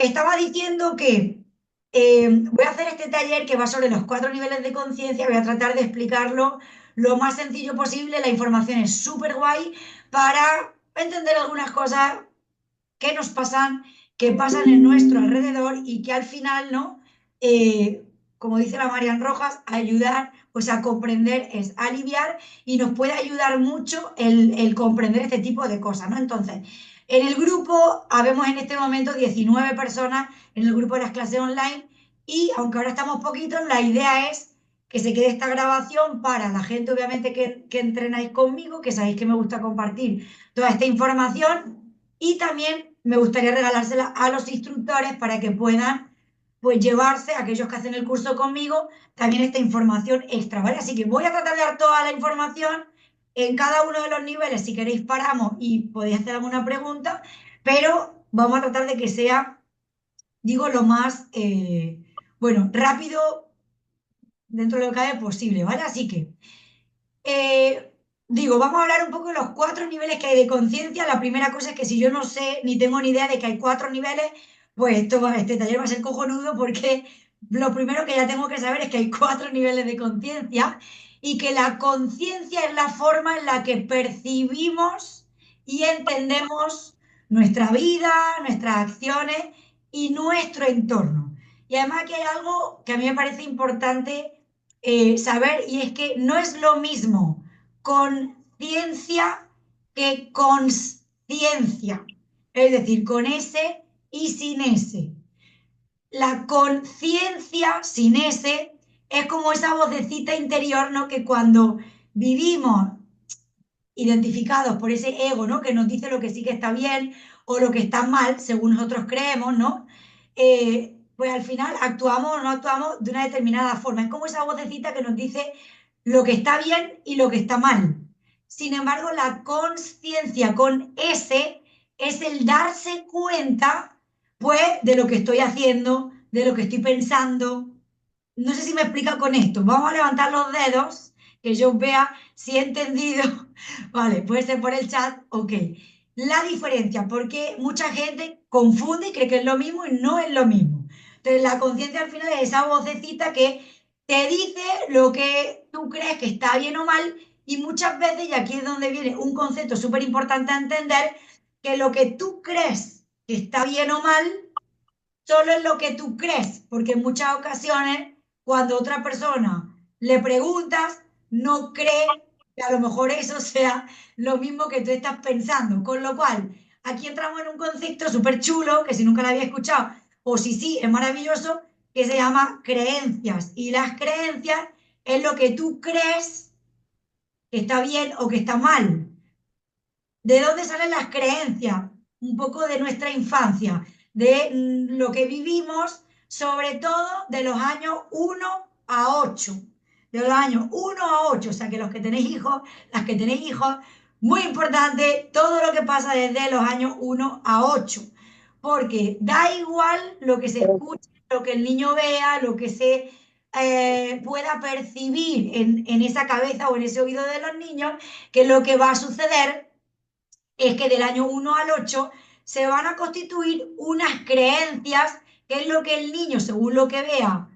Estaba diciendo que voy a hacer este taller que va sobre los 4 niveles de conciencia. Voy a tratar de explicarlo lo más sencillo posible. La información es súper guay para entender algunas cosas que nos pasan, que pasan en nuestro alrededor y que al final, ¿no? Como dice la Marian Rojas, ayudar, pues a comprender es aliviar y nos puede ayudar mucho el comprender este tipo de cosas, ¿no? Entonces, en el grupo, habemos en este momento 19 personas en el grupo de las clases online y aunque ahora estamos poquitos, la idea es que se quede esta grabación para la gente, obviamente, que entrenáis conmigo, que sabéis que me gusta compartir toda esta información y también me gustaría regalársela a los instructores para que puedan pues llevarse, aquellos que hacen el curso conmigo, también esta información extra, ¿vale? Así que voy a tratar de dar toda la información en cada uno de los niveles. Si queréis paramos y podéis hacer alguna pregunta, pero vamos a tratar de que sea, digo, lo más, bueno, rápido dentro de lo que cabe posible, ¿vale? Así que digo, vamos a hablar un poco de los 4 niveles que hay de conciencia. La primera cosa es que si yo no sé ni tengo ni idea de que hay 4 niveles, pues este taller va a ser cojonudo porque lo primero que ya tengo que saber es que hay 4 niveles de conciencia y que la conciencia es la forma en la que percibimos y entendemos nuestra vida, nuestras acciones y nuestro entorno. Y además que hay algo que a mí me parece importante saber, y es que no es lo mismo conciencia que consciencia, es decir, con S y sin S. La conciencia sin S es como esa vocecita interior, ¿no? Que cuando vivimos identificados por ese ego, ¿no? Que nos dice lo que sí que está bien o lo que está mal, según nosotros creemos, ¿no? Pues al final actuamos o no actuamos de una determinada forma. Es como esa vocecita que nos dice lo que está bien y lo que está mal. Sin embargo, la conciencia con S es el darse cuenta, pues, de lo que estoy haciendo, de lo que estoy pensando. No sé si me explica con esto. Vamos a levantar los dedos, que yo vea si he entendido. Vale, puede ser por el chat. Ok. La diferencia, porque mucha gente confunde y cree que es lo mismo y no es lo mismo. Entonces, la conciencia al final es esa vocecita que te dice lo que tú crees que está bien o mal y muchas veces, y aquí es donde viene un concepto súper importante a entender, que lo que tú crees que está bien o mal solo es lo que tú crees, porque en muchas ocasiones cuando otra persona le preguntas, no cree que a lo mejor eso sea lo mismo que tú estás pensando. Con lo cual, aquí entramos en un concepto súper chulo, que si nunca lo había escuchado, o si sí, es maravilloso, que se llama creencias. Y las creencias es lo que tú crees que está bien o que está mal. ¿De dónde salen las creencias? Un poco de nuestra infancia, de lo que vivimos, sobre todo de los años 1 a 8. De los años 1 a 8, o sea que los que tenéis hijos, las que tenéis hijos, muy importante todo lo que pasa desde los años 1 a 8, porque da igual lo que se escuche, lo que el niño vea, lo que se pueda percibir en esa cabeza o en ese oído de los niños, que lo que va a suceder es que del año 1 al 8 se van a constituir unas creencias, que es lo que el niño, según lo que vea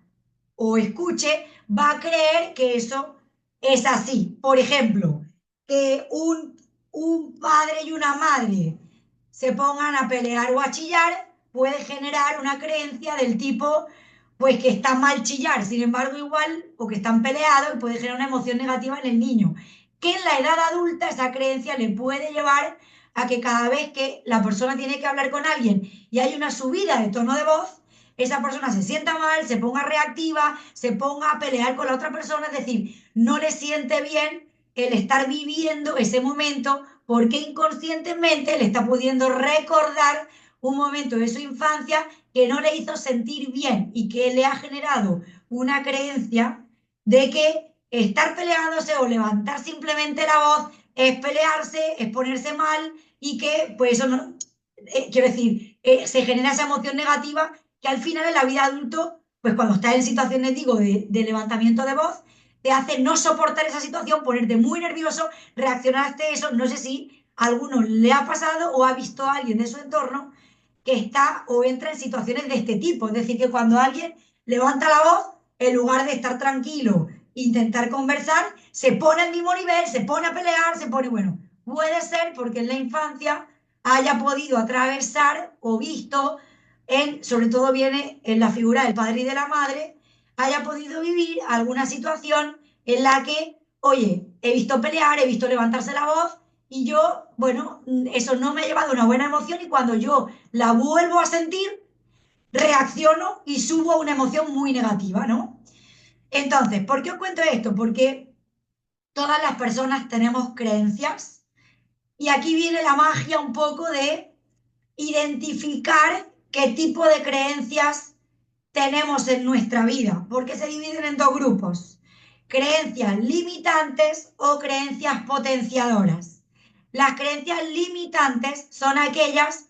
o escuche, va a creer que eso es así. Por ejemplo, que un padre y una madre se pongan a pelear o a chillar puede generar una creencia del tipo, pues que está mal chillar, sin embargo igual, o que están peleados y puede generar una emoción negativa en el niño, que en la edad adulta esa creencia le puede llevar a que cada vez que la persona tiene que hablar con alguien y hay una subida de tono de voz, esa persona se sienta mal, se ponga reactiva, se ponga a pelear con la otra persona, es decir, no le siente bien el estar viviendo ese momento porque inconscientemente le está pudiendo recordar un momento de su infancia que no le hizo sentir bien y que le ha generado una creencia de que estar peleándose o levantar simplemente la voz es pelearse, es ponerse mal y que, pues eso no, quiero decir, se genera esa emoción negativa que al final en la vida adulto, pues cuando estás en situaciones, digo, de levantamiento de voz, te hace no soportar esa situación, ponerte muy nervioso, reaccionar ante eso. No sé si a alguno le ha pasado o ha visto a alguien de su entorno que está o entra en situaciones de este tipo. Es decir, que cuando alguien levanta la voz, en lugar de estar tranquilo, intentar conversar, se pone al mismo nivel, se pone a pelear, se pone, bueno, puede ser porque en la infancia haya podido atravesar o visto, sobre todo viene en la figura del padre y de la madre, haya podido vivir alguna situación en la que, oye, he visto pelear, he visto levantarse la voz y yo, bueno, eso no me ha llevado a una buena emoción y cuando yo la vuelvo a sentir, reacciono y subo a una emoción muy negativa, ¿no? Entonces, ¿por qué os cuento esto? Porque todas las personas tenemos creencias y aquí viene la magia un poco de identificar qué tipo de creencias tenemos en nuestra vida, porque se dividen en dos grupos, creencias limitantes o creencias potenciadoras. Las creencias limitantes son aquellas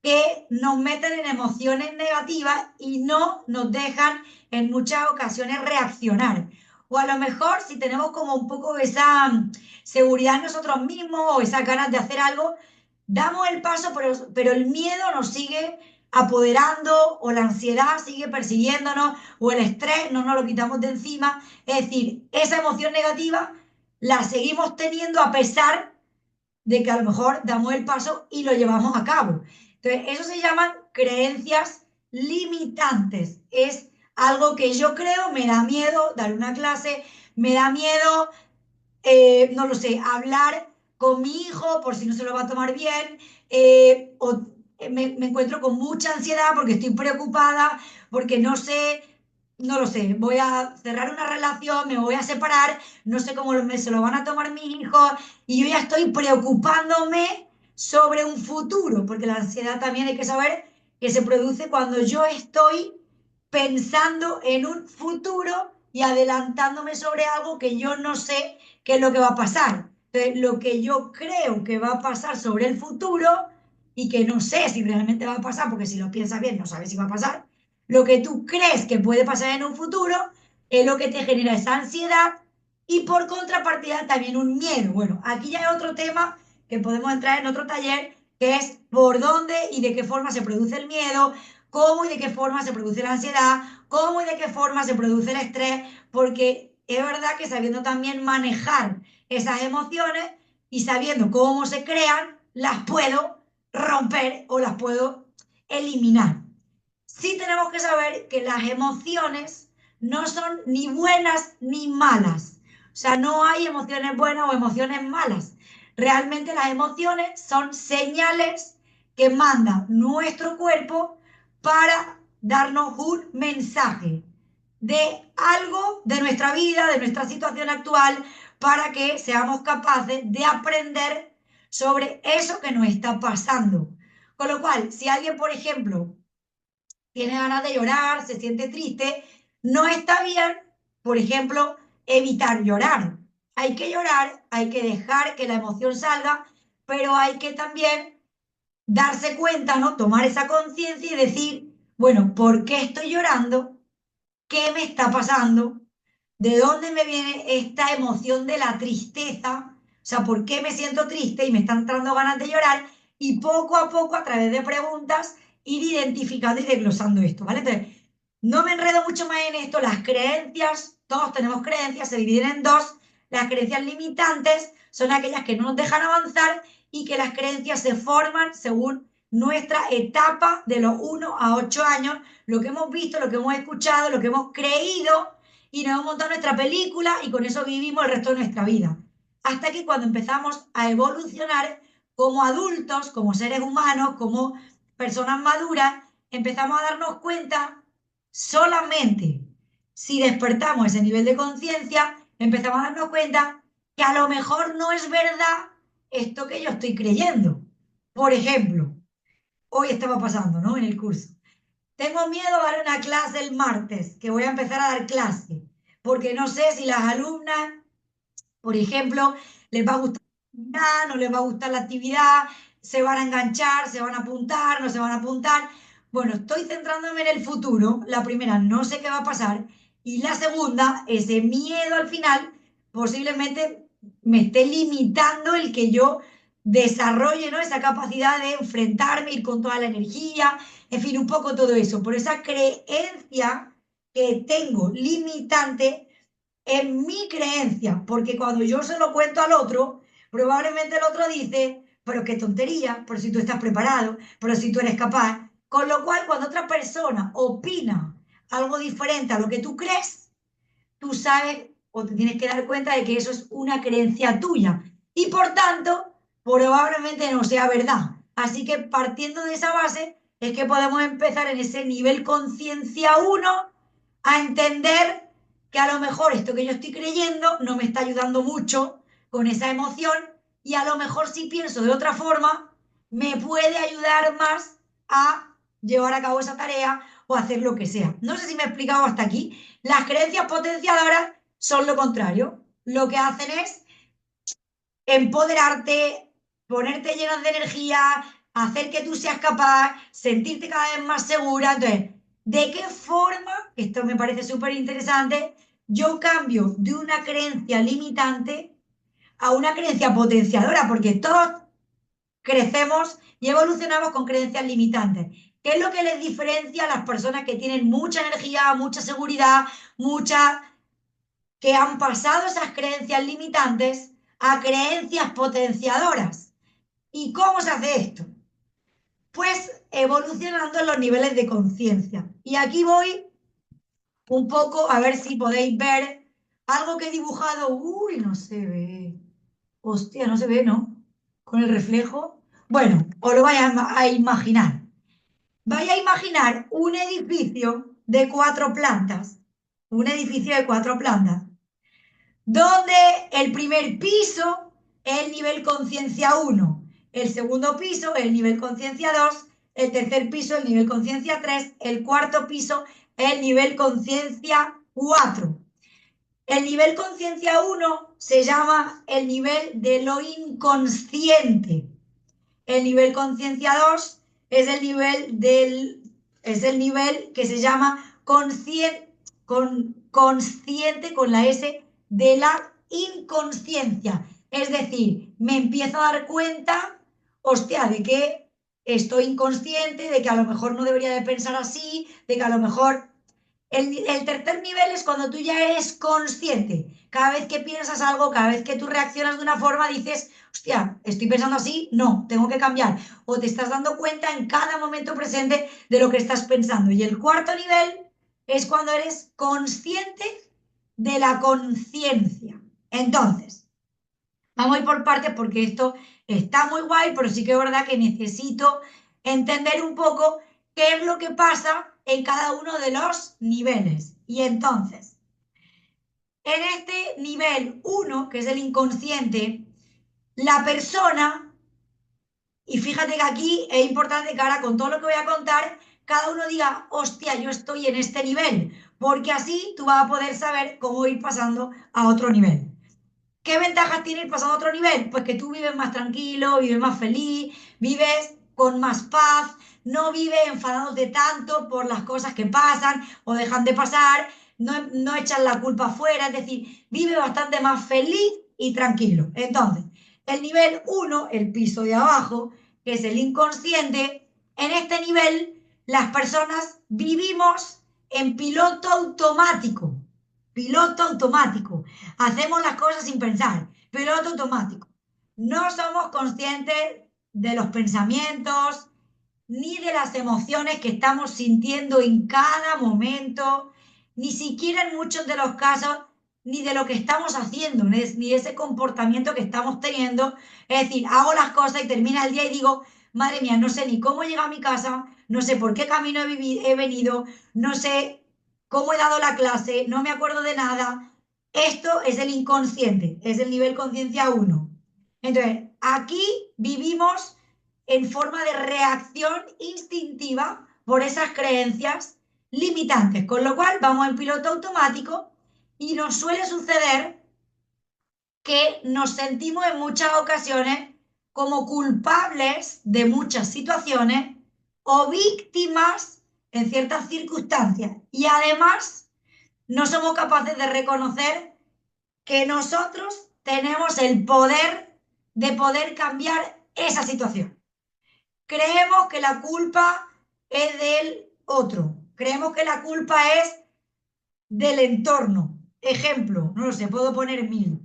que nos meten en emociones negativas y no nos dejan en muchas ocasiones reaccionar. O a lo mejor si tenemos como un poco esa seguridad en nosotros mismos o esas ganas de hacer algo, damos el paso, pero el miedo nos sigue apoderando o la ansiedad sigue persiguiéndonos o el estrés no nos lo quitamos de encima. Es decir, esa emoción negativa la seguimos teniendo a pesar de que a lo mejor damos el paso y lo llevamos a cabo. Entonces, eso se llaman creencias limitantes. Es algo que yo creo, me da miedo dar una clase, me da miedo, no lo sé, hablar con mi hijo por si no se lo va a tomar bien, o me encuentro con mucha ansiedad porque estoy preocupada, porque no sé, no lo sé, voy a cerrar una relación, me voy a separar, no sé cómo se lo van a tomar mis hijos y yo ya estoy preocupándome sobre un futuro, porque la ansiedad también hay que saber que se produce cuando yo estoy pensando en un futuro y adelantándome sobre algo que yo no sé qué es lo que va a pasar. Entonces, lo que yo creo que va a pasar sobre el futuro y que no sé si realmente va a pasar, porque si lo piensas bien no sabes si va a pasar, lo que tú crees que puede pasar en un futuro es lo que te genera esa ansiedad y por contrapartida también un miedo. Bueno, aquí ya hay otro tema que podemos entrar en otro taller, que es por dónde y de qué forma se produce el miedo, cómo y de qué forma se produce la ansiedad, cómo y de qué forma se produce el estrés, porque es verdad que sabiendo también manejar esas emociones y sabiendo cómo se crean, las puedo romper o las puedo eliminar. Sí tenemos que saber que las emociones no son ni buenas ni malas. O sea, no hay emociones buenas o emociones malas. Realmente las emociones son señales que manda nuestro cuerpo para darnos un mensaje de algo de nuestra vida, de nuestra situación actual, para que seamos capaces de aprender sobre eso que nos está pasando. Con lo cual, si alguien, por ejemplo, tiene ganas de llorar, se siente triste, no está bien, por ejemplo, evitar llorar. Hay que llorar, hay que dejar que la emoción salga, pero hay que también darse cuenta, ¿no? Tomar esa conciencia y decir, bueno, ¿por qué estoy llorando? ¿Qué me está pasando? ¿De dónde me viene esta emoción de la tristeza? O sea, ¿por qué me siento triste y me están entrando ganas de llorar? Y poco a poco, a través de preguntas, ir identificando y desglosando esto, ¿vale? Entonces, no me enredo mucho más en esto. Las creencias, todos tenemos creencias, se dividen en dos. Las creencias limitantes son aquellas que no nos dejan avanzar y que las creencias se forman según nuestra etapa de los 1 a 8 años, lo que hemos visto, lo que hemos escuchado, lo que hemos creído y nos hemos montado nuestra película y con eso vivimos el resto de nuestra vida. Hasta que cuando empezamos a evolucionar como adultos, como seres humanos, como personas maduras, empezamos a darnos cuenta solamente si despertamos ese nivel de conciencia, empezamos a darnos cuenta que a lo mejor no es verdad esto que yo estoy creyendo. Por ejemplo, hoy estaba pasando, ¿no? En el curso. Tengo miedo a dar una clase el martes, que voy a empezar a dar clase, porque no sé si las alumnas, por ejemplo, les va a gustar la actividad, no les va a gustar la actividad, se van a enganchar, se van a apuntar, no se van a apuntar. Bueno, estoy centrándome en el futuro. La primera, no sé qué va a pasar. Y la segunda, ese miedo al final, posiblemente me esté limitando el que yo desarrolle, ¿no? Esa capacidad de enfrentarme, ir con toda la energía, en fin, un poco todo eso. Por esa creencia que tengo limitante en mi creencia, porque cuando yo se lo cuento al otro, probablemente el otro dice, pero qué tontería, pero si tú estás preparado, pero si tú eres capaz. Con lo cual, cuando otra persona opina algo diferente a lo que tú crees, tú sabes o te tienes que dar cuenta de que eso es una creencia tuya y por tanto probablemente no sea verdad. Así que partiendo de esa base es que podemos empezar en ese nivel conciencia uno a entender que a lo mejor esto que yo estoy creyendo no me está ayudando mucho con esa emoción y a lo mejor si pienso de otra forma me puede ayudar más a llevar a cabo esa tarea o hacer lo que sea. No sé si me he explicado hasta aquí. Las creencias potenciadoras son lo contrario. Lo que hacen es empoderarte, ponerte llenas de energía, hacer que tú seas capaz, sentirte cada vez más segura. Entonces, ¿de qué forma, esto me parece súper interesante, yo cambio de una creencia limitante a una creencia potenciadora? Porque todos crecemos y evolucionamos con creencias limitantes. ¿Qué es lo que les diferencia a las personas que tienen mucha energía, mucha seguridad, mucha que han pasado esas creencias limitantes a creencias potenciadoras? ¿Y cómo se hace esto? Pues evolucionando en los niveles de conciencia. Y aquí voy un poco a ver si podéis ver algo que he dibujado. Uy, no se ve. Hostia, no se ve, ¿no? Con el reflejo. Bueno, os lo vais a imaginar. Vais a imaginar un edificio de 4 plantas. Un edificio de 4 plantas donde el primer piso es el nivel conciencia uno, el segundo piso es el nivel conciencia 2, el tercer piso el nivel conciencia 3, el cuarto piso es el nivel conciencia 4. El nivel conciencia uno se llama el nivel de lo inconsciente. El nivel conciencia 2 es el nivel es el nivel que se llama consciente con la S de la inconsciencia. Es decir, me empiezo a dar cuenta, hostia, de que estoy inconsciente, de que a lo mejor no debería de pensar así, de que a lo mejor el tercer nivel es cuando tú ya eres consciente. Cada vez que piensas algo, cada vez que tú reaccionas de una forma, dices, hostia, estoy pensando así, no, tengo que cambiar. O te estás dando cuenta en cada momento presente de lo que estás pensando. Y el cuarto nivel es cuando eres consciente de la conciencia. Entonces, vamos a ir por partes porque esto está muy guay, pero sí que es verdad que necesito entender un poco qué es lo que pasa en cada uno de los niveles. Y entonces, en este nivel uno, que es el inconsciente, la persona, y fíjate que aquí es importante que ahora con todo lo que voy a contar, cada uno diga, hostia, yo estoy en este nivel, porque así tú vas a poder saber cómo ir pasando a otro nivel. ¿Qué ventajas tiene ir pasando a otro nivel? Pues que tú vives más tranquilo, vives más feliz, vives con más paz, no vives enfadándote tanto por las cosas que pasan o dejan de pasar, no echan la culpa afuera, es decir, vive bastante más feliz y tranquilo. Entonces, el nivel uno, el piso de abajo, que es el inconsciente, en este nivel las personas vivimos en piloto automático. Piloto automático. Hacemos las cosas sin pensar. Piloto automático. No somos conscientes de los pensamientos ni de las emociones que estamos sintiendo en cada momento, ni siquiera en muchos de los casos, ni de lo que estamos haciendo, ni de ese comportamiento que estamos teniendo. Es decir, hago las cosas y termina el día y digo, madre mía, no sé ni cómo he llegado a mi casa, no sé por qué camino he venido, no sé cómo he dado la clase, no me acuerdo de nada. Esto es el inconsciente, es el nivel conciencia uno. Entonces, aquí vivimos en forma de reacción instintiva por esas creencias limitantes, con lo cual vamos en piloto automático y nos suele suceder que nos sentimos en muchas ocasiones como culpables de muchas situaciones o víctimas en ciertas circunstancias. Y además no somos capaces de reconocer que nosotros tenemos el poder de poder cambiar esa situación. Creemos que la culpa es del otro. Creemos que la culpa es del entorno. Ejemplo, no lo sé, puedo poner mil.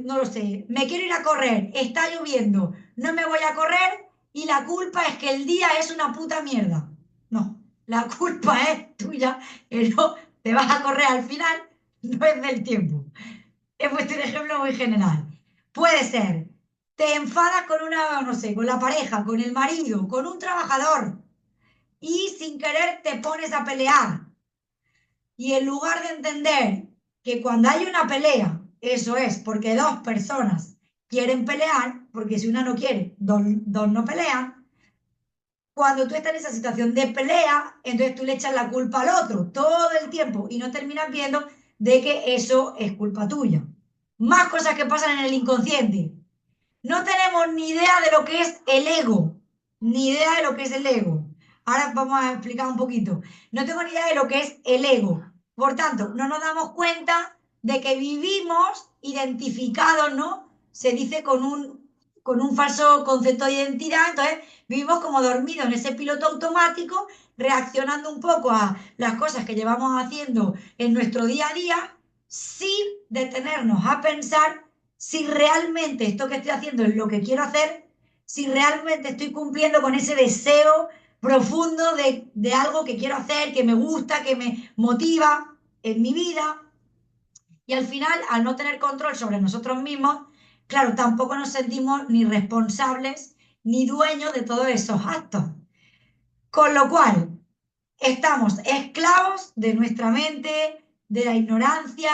No lo sé, me quiero ir a correr, está lloviendo, no me voy a correr y la culpa es que el día es una puta mierda. No, la culpa es tuya, que no te vas a correr al final, no es del tiempo. He puesto un ejemplo muy general. Puede ser, te enfadas con una, no sé, con la pareja, con el marido, con un trabajador y sin querer te pones a pelear. Y en lugar de entender que cuando hay una pelea, eso es porque dos personas quieren pelear, porque si una no quiere, dos no pelean, cuando tú estás en esa situación de pelea, entonces tú le echas la culpa al otro todo el tiempo y no terminas viendo de que eso es culpa tuya. Más cosas que pasan en el inconsciente. No tenemos ni idea de lo que es el ego, ni idea de lo que es el ego. Ahora vamos a explicar un poquito. No tengo ni idea de lo que es el ego. Por tanto, no nos damos cuenta de que vivimos identificados, ¿no? Se dice con un falso concepto de identidad. Entonces, vivimos como dormidos en ese piloto automático, reaccionando un poco a las cosas que llevamos haciendo en nuestro día a día, sin detenernos a pensar si realmente esto que estoy haciendo es lo que quiero hacer, si realmente estoy cumpliendo con ese deseo profundo de algo que quiero hacer, que me gusta, que me motiva en mi vida. Y al final, al no tener control sobre nosotros mismos, claro, tampoco nos sentimos ni responsables ni dueños de todos esos actos. Con lo cual, estamos esclavos de nuestra mente, de la ignorancia,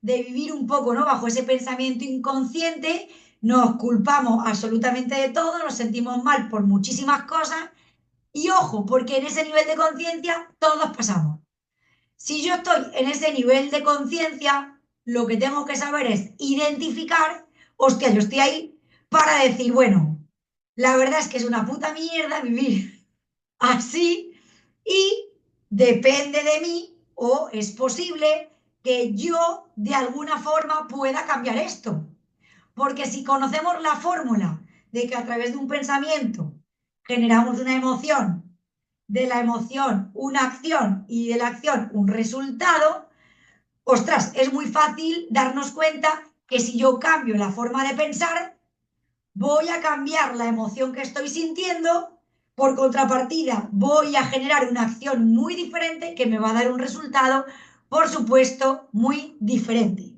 de vivir un poco, ¿no? Bajo ese pensamiento inconsciente, nos culpamos absolutamente de todo, nos sentimos mal por muchísimas cosas y ojo, porque en ese nivel de conciencia todos pasamos. Si yo estoy en ese nivel de conciencia, lo que tengo que saber es identificar, hostia, yo estoy ahí para decir, bueno, la verdad es que es una puta mierda vivir así y depende de mí o es posible que yo de alguna forma pueda cambiar esto. Porque si conocemos la fórmula de que a través de un pensamiento generamos una emoción, de la emoción una acción y de la acción un resultado, ostras, es muy fácil darnos cuenta que si yo cambio la forma de pensar, voy a cambiar la emoción que estoy sintiendo, por contrapartida voy a generar una acción muy diferente que me va a dar un resultado, por supuesto, muy diferente.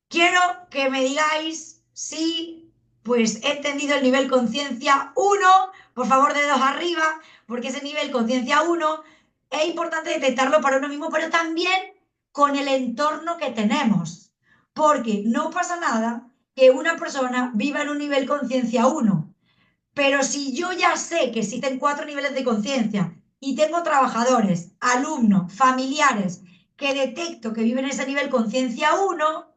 Quiero que me digáis si pues he entendido el nivel conciencia 1, por favor dedos arriba, porque ese nivel conciencia 1 es importante detectarlo para uno mismo, pero también con el entorno que tenemos, porque no pasa nada que una persona viva en un nivel conciencia 1, pero si yo ya sé que existen 4 niveles de conciencia y tengo trabajadores, alumnos, familiares que detecto que viven en ese nivel conciencia 1,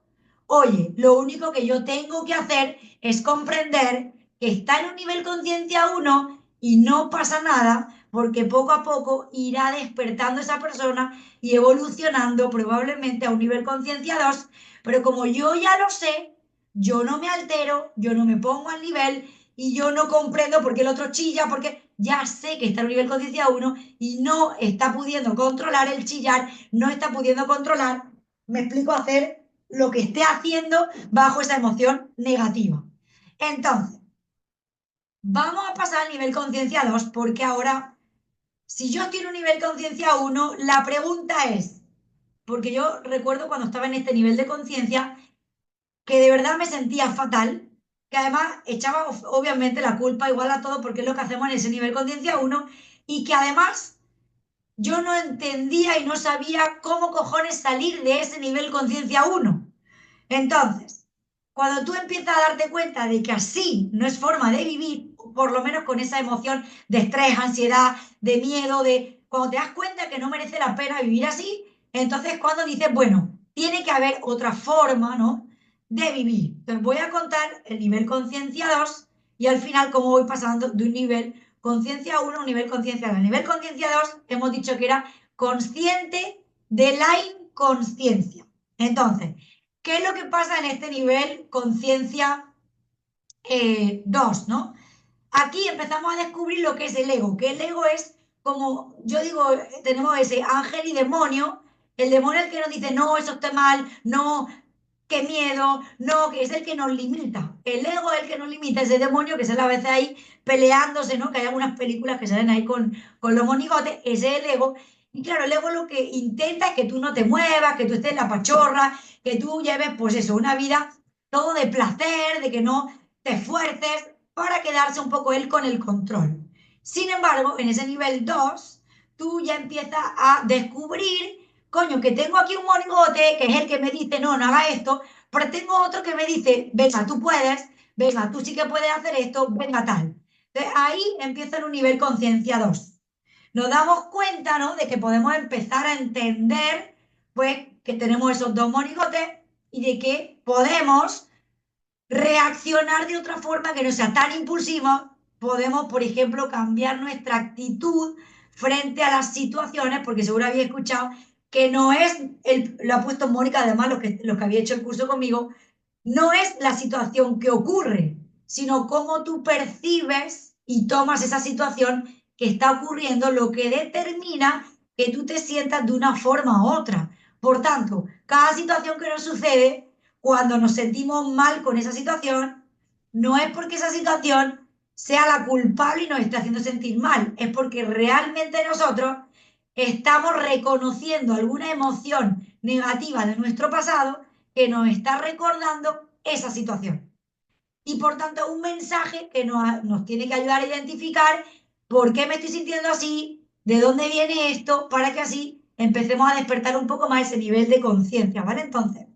oye, lo único que yo tengo que hacer es comprender que está en un nivel conciencia 1 y no pasa nada porque poco a poco irá despertando esa persona y evolucionando probablemente a un nivel conciencia 2, pero como yo ya lo sé, yo no me altero, yo no me pongo al nivel y yo no comprendo por qué el otro chilla, porque ya sé que está en un nivel conciencia 1 y no está pudiendo controlar el chillar, no está pudiendo controlar, me explico, hacer lo que esté haciendo bajo esa emoción negativa. Entonces, vamos a pasar al nivel conciencia 2 porque ahora, si yo estoy en un nivel conciencia 1, la pregunta es, porque yo recuerdo cuando estaba en este nivel de conciencia, que de verdad me sentía fatal, que además echaba obviamente la culpa igual a todo porque es lo que hacemos en ese nivel conciencia 1 y que además yo no entendía y no sabía cómo cojones salir de ese nivel conciencia 1. Entonces, cuando tú empiezas a darte cuenta de que así no es forma de vivir, por lo menos con esa emoción de estrés, ansiedad, de miedo, de cuando te das cuenta que no merece la pena vivir así, entonces cuando dices, bueno, tiene que haber otra forma, ¿no? De vivir. Entonces voy a contar el nivel conciencia 2 y al final cómo voy pasando de un nivel conciencia 1 a un nivel conciencia 2. El nivel conciencia 2 hemos dicho que era consciente de la inconsciencia. Entonces, ¿Qué es lo que pasa en este nivel conciencia 2, ¿no? Aquí empezamos a descubrir lo que es el ego, que el ego es como, yo digo, tenemos ese ángel y demonio, el demonio es el que nos dice, no, eso está mal, no, qué miedo, no, que es el que nos limita. El ego es el que nos limita, ese demonio que sale a veces ahí peleándose, ¿no? Que hay algunas películas que salen ahí con los monigotes, ese es el ego. Y claro, el ego lo que intenta es que tú no te muevas, que tú estés en la pachorra, que tú lleves, pues eso, una vida todo de placer, de que no te esfuerces para quedarse un poco él con el control. Sin embargo, en ese nivel 2 tú ya empiezas a descubrir, coño, que tengo aquí un monigote, que es el que me dice, no, no haga esto, pero tengo otro que me dice, venga, tú puedes, venga, tú sí que puedes hacer esto, venga, tal. Entonces, ahí empieza en un nivel conciencia 2. Nos damos cuenta, ¿no?, de que podemos empezar a entender, pues, que tenemos esos dos monigotes y de que podemos reaccionar de otra forma que no sea tan impulsiva. Podemos, por ejemplo, cambiar nuestra actitud frente a las situaciones, porque seguro había escuchado que no es, lo ha puesto Mónica, además, los que había hecho el curso conmigo, no es la situación que ocurre, sino cómo tú percibes y tomas esa situación que está ocurriendo, lo que determina que tú te sientas de una forma u otra. Por tanto, cada situación que nos sucede, cuando nos sentimos mal con esa situación, no es porque esa situación sea la culpable y nos esté haciendo sentir mal, es porque realmente nosotros estamos reconociendo alguna emoción negativa de nuestro pasado que nos está recordando esa situación. Y por tanto, un mensaje que nos tiene que ayudar a identificar por qué me estoy sintiendo así, de dónde viene esto, para que así empecemos a despertar un poco más ese nivel de conciencia, ¿vale? Entonces,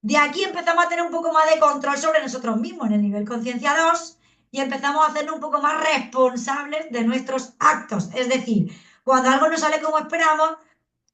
de aquí empezamos a tener un poco más de control sobre nosotros mismos en el nivel conciencia 2 y empezamos a hacernos un poco más responsables de nuestros actos. Es decir, cuando algo no sale como esperamos,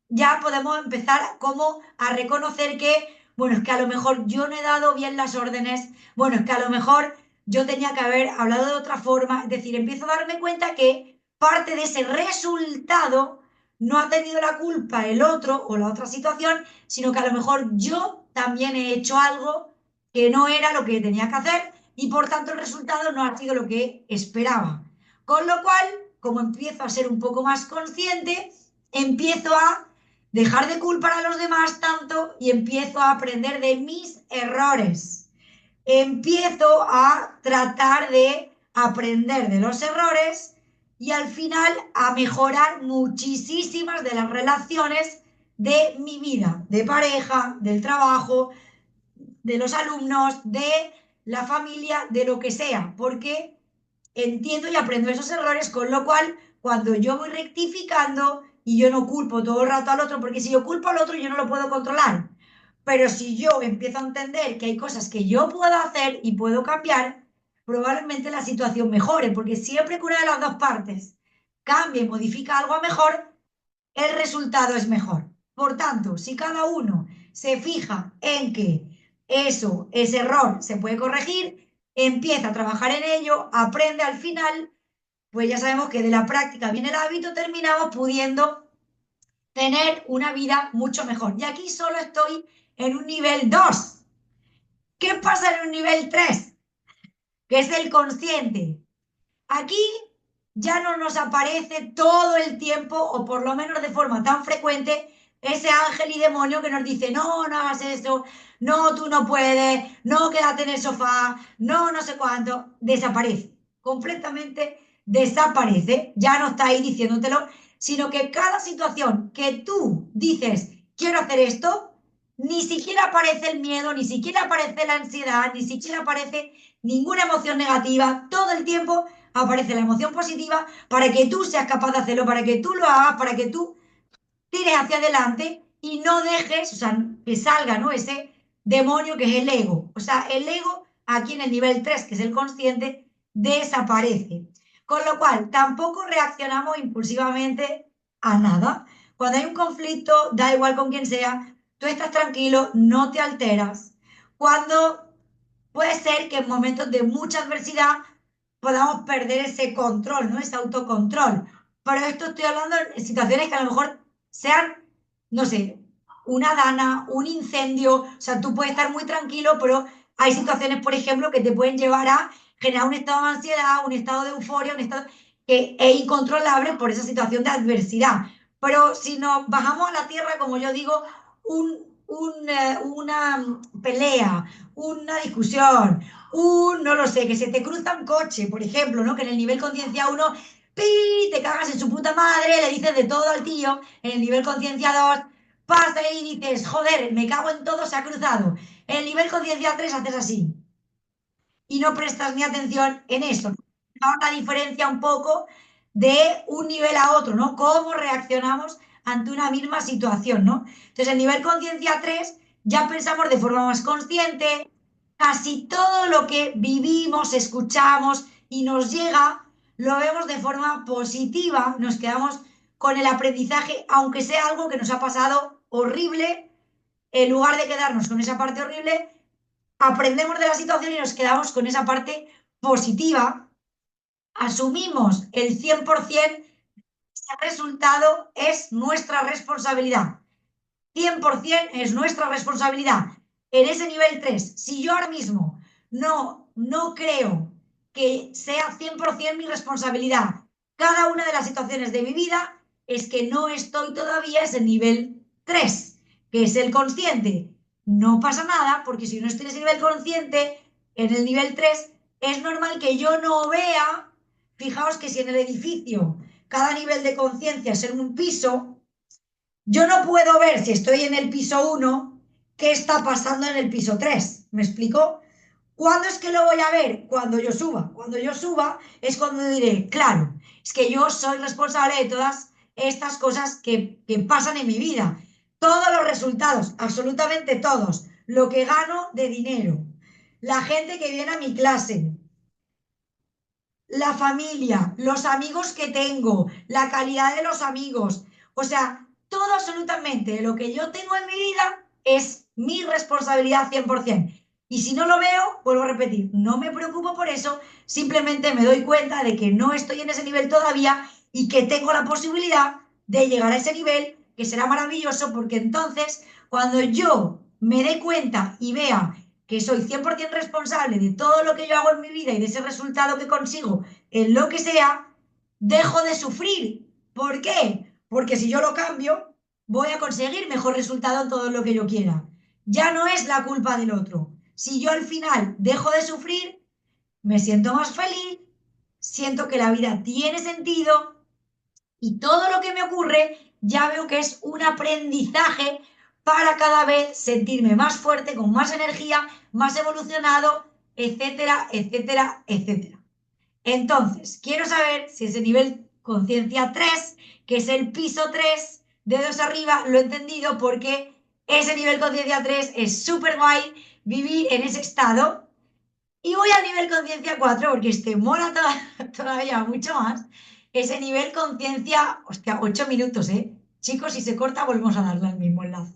ya podemos empezar como a reconocer que, bueno, es que a lo mejor yo no he dado bien las órdenes, bueno, es que a lo mejor yo tenía que haber hablado de otra forma, es decir, empiezo a darme cuenta que parte de ese resultado no ha tenido la culpa el otro o la otra situación, sino que a lo mejor yo también he hecho algo que no era lo que tenía que hacer y por tanto el resultado no ha sido lo que esperaba. Con lo cual, como empiezo a ser un poco más consciente, empiezo a dejar de culpar a los demás tanto y empiezo a aprender de mis errores. Empiezo a tratar de aprender de los errores y al final a mejorar muchísimas de las relaciones de mi vida, de pareja, del trabajo, de los alumnos, de la familia, de lo que sea, porque entiendo y aprendo esos errores, con lo cual, cuando yo voy rectificando y yo no culpo todo el rato al otro, porque si yo culpo al otro, yo no lo puedo controlar. Pero si yo empiezo a entender que hay cosas que yo puedo hacer y puedo cambiar, probablemente la situación mejore, porque siempre que una de las dos partes cambia y modifica algo a mejor, el resultado es mejor. Por tanto, si cada uno se fija en que ese error se puede corregir, empieza a trabajar en ello, aprende al final, pues ya sabemos que de la práctica viene el hábito, terminamos pudiendo tener una vida mucho mejor. Y aquí solo estoy en un nivel 2. ¿Qué pasa en un nivel 3? Que es el consciente. Aquí ya no nos aparece todo el tiempo, o por lo menos de forma tan frecuente, ese ángel y demonio que nos dice, no, no hagas eso, no, tú no puedes, no, quédate en el sofá, no, no sé cuánto, desaparece, completamente desaparece, ya no está ahí diciéndotelo, sino que cada situación que tú dices, quiero hacer esto, ni siquiera aparece el miedo, ni siquiera aparece la ansiedad, ni siquiera aparece ninguna emoción negativa, todo el tiempo aparece la emoción positiva para que tú seas capaz de hacerlo, para que tú lo hagas, para que tú tires hacia adelante y no dejes, o sea, que salga, ¿no?, ese demonio que es el ego. O sea, el ego aquí en el nivel 3, que es el consciente, desaparece. Con lo cual, tampoco reaccionamos impulsivamente a nada. Cuando hay un conflicto, da igual con quién sea, tú estás tranquilo, no te alteras. Cuando puede ser que en momentos de mucha adversidad podamos perder ese control, ¿no?, ese autocontrol. Pero esto estoy hablando en situaciones que a lo mejor sean, no sé, una dana, un incendio. O sea, tú puedes estar muy tranquilo, pero hay situaciones, por ejemplo, que te pueden llevar a generar un estado de ansiedad, un estado de euforia, un estado que es incontrolable por esa situación de adversidad. Pero si nos bajamos a la tierra, como yo digo, una pelea, una discusión, no lo sé, que se te cruza un coche, por ejemplo, ¿no? Que en el nivel conciencia uno, ¡pi! Te cagas en su puta madre, le dices de todo al tío. En el nivel conciencia 2 pasa y dices, joder, me cago en todo, se ha cruzado. En el nivel conciencia 3 haces así y no prestas ni atención en eso, ¿no? La diferencia un poco de un nivel a otro, ¿no? Cómo reaccionamos ante una misma situación, ¿no? Entonces, el nivel conciencia 3 ya pensamos de forma más consciente, casi todo lo que vivimos, escuchamos y nos llega, lo vemos de forma positiva, nos quedamos con el aprendizaje, aunque sea algo que nos ha pasado horrible, en lugar de quedarnos con esa parte horrible, aprendemos de la situación y nos quedamos con esa parte positiva, asumimos el 100%, el resultado es nuestra responsabilidad. 100% es nuestra responsabilidad. En ese nivel 3 si yo ahora mismo no creo que sea 100% mi responsabilidad cada una de las situaciones de mi vida, es que no estoy todavía en el nivel 3 que es el consciente. No pasa nada, porque si no estoy en ese nivel consciente, en el nivel 3 es normal que yo no vea, fijaos que si en el edificio cada nivel de conciencia es en un piso, yo no puedo ver si estoy en el piso 1 qué está pasando en el piso 3. ¿Me explico? ¿Cuándo es que lo voy a ver? Cuando yo suba. Cuando yo suba es cuando diré, claro, es que yo soy responsable de todas estas cosas que pasan en mi vida. Todos los resultados, absolutamente todos. Lo que gano de dinero, la gente que viene a mi clase, la familia, los amigos que tengo, la calidad de los amigos. O sea, todo absolutamente lo que yo tengo en mi vida es mi responsabilidad 100%. Y si no lo veo, vuelvo a repetir, no me preocupo por eso, simplemente me doy cuenta de que no estoy en ese nivel todavía y que tengo la posibilidad de llegar a ese nivel, que será maravilloso, porque entonces, cuando yo me dé cuenta y vea que soy 100% responsable de todo lo que yo hago en mi vida y de ese resultado que consigo en lo que sea, dejo de sufrir. ¿Por qué? Porque si yo lo cambio, voy a conseguir mejor resultado en todo lo que yo quiera. Ya no es la culpa del otro. Si yo al final dejo de sufrir, me siento más feliz, siento que la vida tiene sentido y todo lo que me ocurre ya veo que es un aprendizaje para cada vez sentirme más fuerte, con más energía, más evolucionado, etcétera, etcétera, etcétera. Entonces, quiero saber si ese nivel conciencia 3, que es el piso 3, dedos arriba, lo he entendido porque ese nivel conciencia 3 es súper guay vivir en ese estado. Y voy al nivel conciencia 4 porque este mola todavía mucho más. Ese nivel conciencia, hostia, 8 minutos, ¿eh? Chicos, si se corta, volvemos a darle al mismo enlace.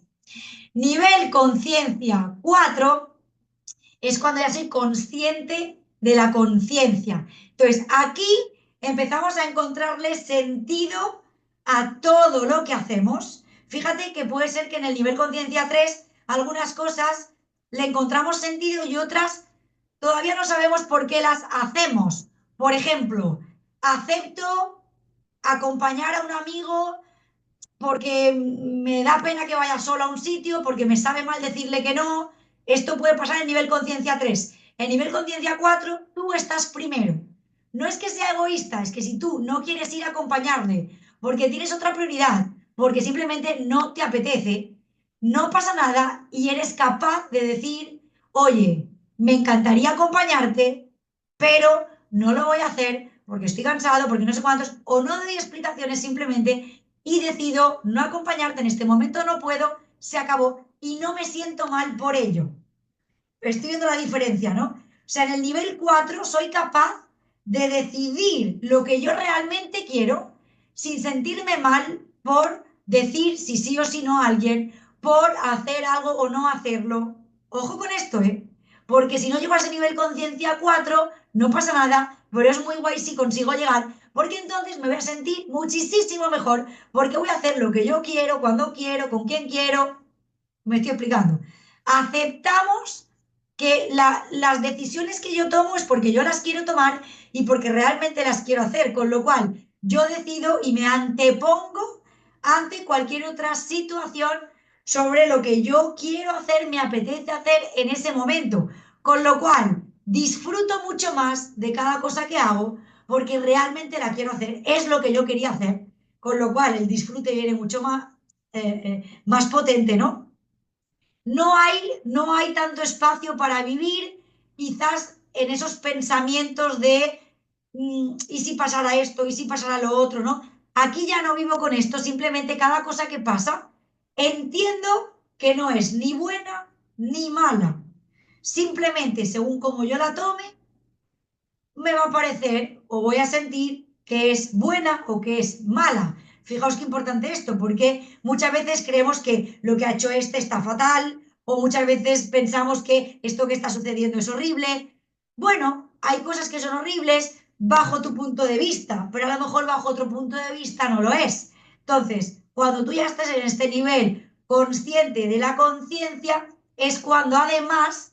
Nivel conciencia 4 es cuando ya soy consciente de la conciencia. Entonces, aquí empezamos a encontrarle sentido a todo lo que hacemos. Fíjate que puede ser que en el nivel conciencia 3 algunas cosas le encontramos sentido y otras todavía no sabemos por qué las hacemos. Por ejemplo, acepto acompañar a un amigo porque me da pena que vaya solo a un sitio, porque me sabe mal decirle que no. Esto puede pasar en nivel conciencia 3. En nivel conciencia 4, tú estás primero. No es que sea egoísta, es que si tú no quieres ir a acompañarle porque tienes otra prioridad, porque simplemente no te apetece, no pasa nada y eres capaz de decir, oye, me encantaría acompañarte, pero no lo voy a hacer porque estoy cansado, porque no sé cuántos, o no doy explicaciones simplemente y decido no acompañarte en este momento, no puedo, se acabó y no me siento mal por ello. Estoy viendo la diferencia, ¿no? O sea, en el nivel 4 soy capaz de decidir lo que yo realmente quiero sin sentirme mal por decir si sí o si no a alguien, por hacer algo o no hacerlo. Ojo con esto, ¿eh? Porque si no llego a ese nivel conciencia 4 no pasa nada, pero es muy guay si consigo llegar, porque entonces me voy a sentir muchísimo mejor, porque voy a hacer lo que yo quiero, cuando quiero, con quien quiero. Me estoy explicando. Aceptamos que las decisiones que yo tomo es porque yo las quiero tomar y porque realmente las quiero hacer, con lo cual yo decido y me antepongo ante cualquier otra situación sobre lo que yo quiero hacer, me apetece hacer en ese momento, con lo cual disfruto mucho más de cada cosa que hago porque realmente la quiero hacer, es lo que yo quería hacer, con lo cual el disfrute viene mucho más potente, ¿no? No hay tanto espacio para vivir, quizás en esos pensamientos de ¿y si pasara esto? ¿Y si pasara lo otro? ¿No? Aquí ya no vivo con esto, simplemente cada cosa que pasa, entiendo que no es ni buena ni mala. Simplemente según como yo la tome, me va a parecer o voy a sentir que es buena o que es mala. Fijaos qué importante esto, porque muchas veces creemos que lo que ha hecho este está fatal o muchas veces pensamos que esto que está sucediendo es horrible. Bueno, hay cosas que son horribles bajo tu punto de vista, pero a lo mejor bajo otro punto de vista no lo es. Entonces, cuando tú ya estás en este nivel consciente de la conciencia, es cuando además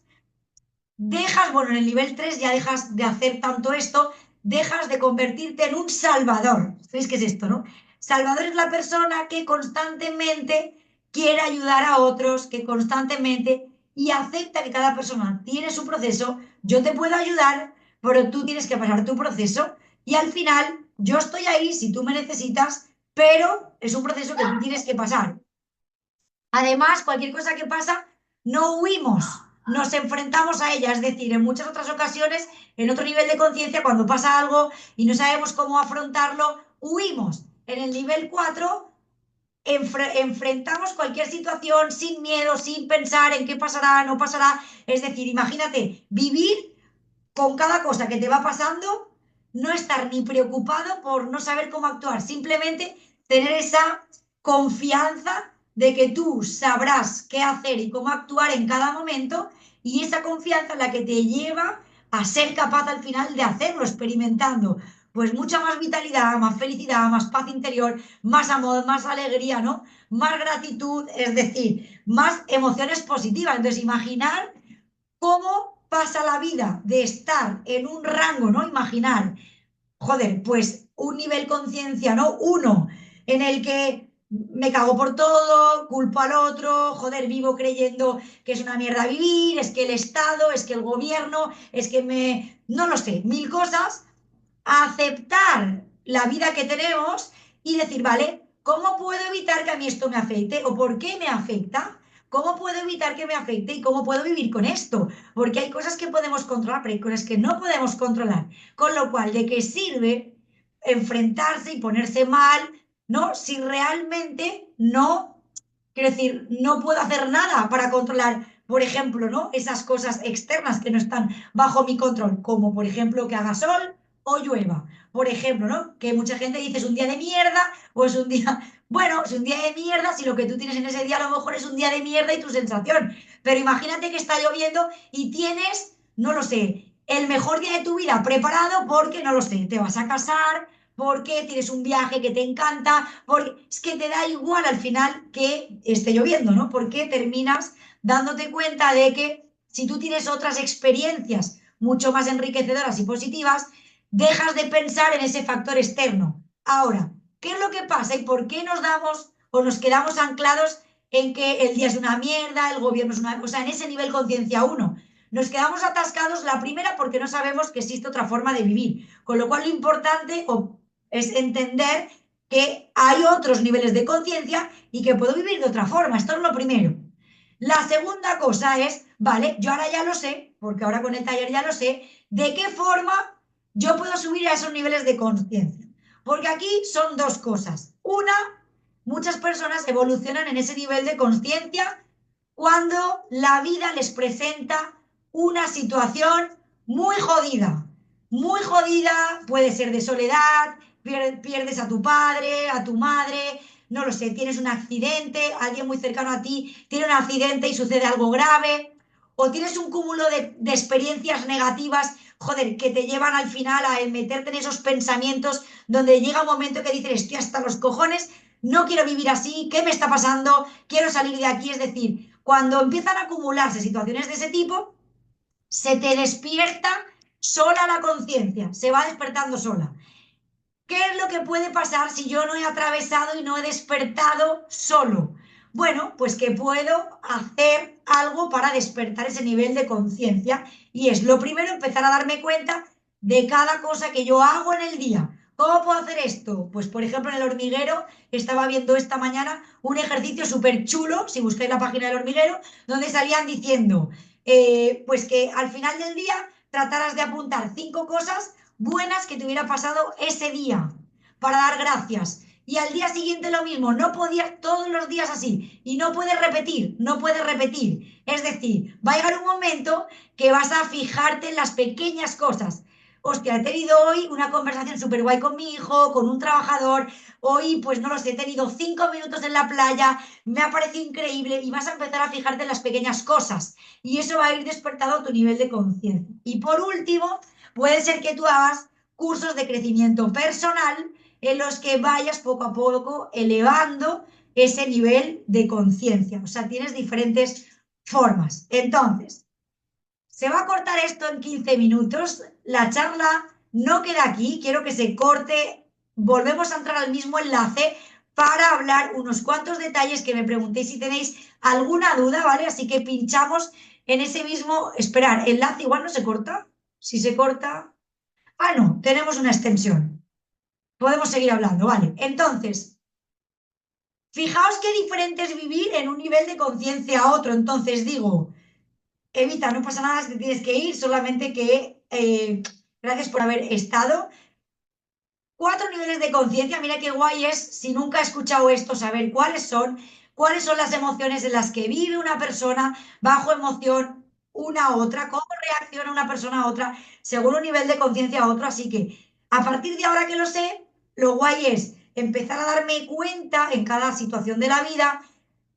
dejas, bueno, en el nivel 3 ya dejas de hacer tanto esto, dejas de convertirte en un salvador. ¿Sabéis qué es esto, no? Salvador es la persona que constantemente quiere ayudar a otros, que constantemente y acepta que cada persona tiene su proceso. Yo te puedo ayudar, pero tú tienes que pasar tu proceso y al final yo estoy ahí si tú me necesitas, pero es un proceso que tú tienes que pasar. Además, cualquier cosa que pasa, no huimos, nos enfrentamos a ella. Es decir, en muchas otras ocasiones, en otro nivel de conciencia, cuando pasa algo y no sabemos cómo afrontarlo, huimos. En el nivel 4 enfrentamos cualquier situación sin miedo, sin pensar en qué pasará, no pasará. Es decir, imagínate vivir con cada cosa que te va pasando, no estar ni preocupado por no saber cómo actuar, simplemente tener esa confianza de que tú sabrás qué hacer y cómo actuar en cada momento y esa confianza es la que te lleva a ser capaz al final de hacerlo, experimentando pues mucha más vitalidad, más felicidad, más paz interior, más amor, más alegría, ¿no? Más gratitud, es decir, más emociones positivas. Entonces, imaginar cómo pasa la vida de estar en un rango, ¿no? Imaginar, joder, pues un nivel conciencia, ¿no? Uno, en el que me cago por todo, culpo al otro, joder, vivo creyendo que es una mierda vivir, es que el Estado, es que el gobierno, es que no lo sé, mil cosas, aceptar la vida que tenemos y decir, vale, ¿cómo puedo evitar que a mí esto me afecte? ¿O por qué me afecta? ¿Cómo puedo evitar que me afecte y cómo puedo vivir con esto? Porque hay cosas que podemos controlar, pero hay cosas que no podemos controlar. Con lo cual, ¿de qué sirve enfrentarse y ponerse mal, ¿no? Si realmente no, quiero decir, no puedo hacer nada para controlar, por ejemplo, ¿no? Esas cosas externas que no están bajo mi control, como por ejemplo que haga sol o llueva. Por ejemplo, ¿no? Que mucha gente dice es un día de mierda o es un día, bueno, es un día de mierda si lo que tú tienes en ese día a lo mejor es un día de mierda y tu sensación. Pero imagínate que está lloviendo y tienes, no lo sé, el mejor día de tu vida preparado porque, no lo sé, te vas a casar, porque tienes un viaje que te encanta, porque es que te da igual al final que esté lloviendo, ¿no? Porque terminas dándote cuenta de que si tú tienes otras experiencias mucho más enriquecedoras y positivas, dejas de pensar en ese factor externo. Ahora, ¿qué es lo que pasa y por qué nos damos o nos quedamos anclados en que el día es una mierda, el gobierno es una... O sea, en ese nivel conciencia uno. Nos quedamos atascados, la primera, porque no sabemos que existe otra forma de vivir. Con lo cual, lo importante es entender que hay otros niveles de conciencia y que puedo vivir de otra forma. Esto es lo primero. La segunda cosa es, vale, yo ahora ya lo sé, porque ahora con el taller ya lo sé, de qué forma yo puedo subir a esos niveles de conciencia. Porque aquí son dos cosas. Una, muchas personas evolucionan en ese nivel de conciencia cuando la vida les presenta una situación muy jodida, puede ser de soledad, pierdes a tu padre, a tu madre, no lo sé, tienes un accidente, alguien muy cercano a ti tiene un accidente y sucede algo grave, o tienes un cúmulo de experiencias negativas, joder, que te llevan al final a meterte en esos pensamientos donde llega un momento que dices, estoy hasta los cojones, no quiero vivir así, ¿qué me está pasando? Quiero salir de aquí, es decir, Cuando empiezan a acumularse situaciones de ese tipo, se te despierta sola la conciencia, se va despertando sola. ¿Qué es lo que puede pasar si yo no he atravesado y no he despertado solo? Bueno, pues que puedo hacer algo para despertar ese nivel de conciencia. Y es lo primero, empezar a darme cuenta de cada cosa que yo hago en el día. ¿Cómo puedo hacer esto? Pues, por ejemplo, en el hormiguero estaba viendo esta mañana un ejercicio súper chulo, si buscáis la página del hormiguero, donde salían diciendo, pues que al final del día trataras de apuntar 5 cosas buenas que te hubiera pasado ese día para dar gracias. Y al día siguiente lo mismo, no podías todos los días así. Y no puedes repetir, no puedes repetir. Es decir, va a llegar un momento que vas a fijarte en las pequeñas cosas. Hostia, he tenido hoy una conversación súper guay con mi hijo, con un trabajador. Hoy, pues no lo sé, he tenido 5 minutos en la playa, me ha parecido increíble y vas a empezar a fijarte en las pequeñas cosas. Y eso va a ir despertando tu nivel de conciencia. Y por último, puede ser que tú hagas cursos de crecimiento personal en los que vayas poco a poco elevando ese nivel de conciencia. O sea, tienes diferentes formas. Entonces, se va a cortar esto en 15 minutos. La charla no queda aquí. Quiero que se corte. Volvemos a entrar al mismo enlace para hablar unos cuantos detalles que me preguntéis si tenéis alguna duda, ¿vale? Así que pinchamos en ese mismo. Esperar, enlace igual no se corta. Si se corta. Ah, no, tenemos una extensión. Podemos seguir hablando, vale. Entonces, fijaos qué diferente es vivir en un nivel de conciencia a otro. Entonces digo, Evita, no pasa nada, si te tienes que ir, solamente que gracias por haber estado. 4 niveles de conciencia, mira qué guay es, si nunca he escuchado esto, saber cuáles son las emociones en las que vive una persona bajo emoción, una a otra, cómo reacciona una persona a otra, según un nivel de conciencia a otro. Así que a partir de ahora que lo sé, lo guay es empezar a darme cuenta en cada situación de la vida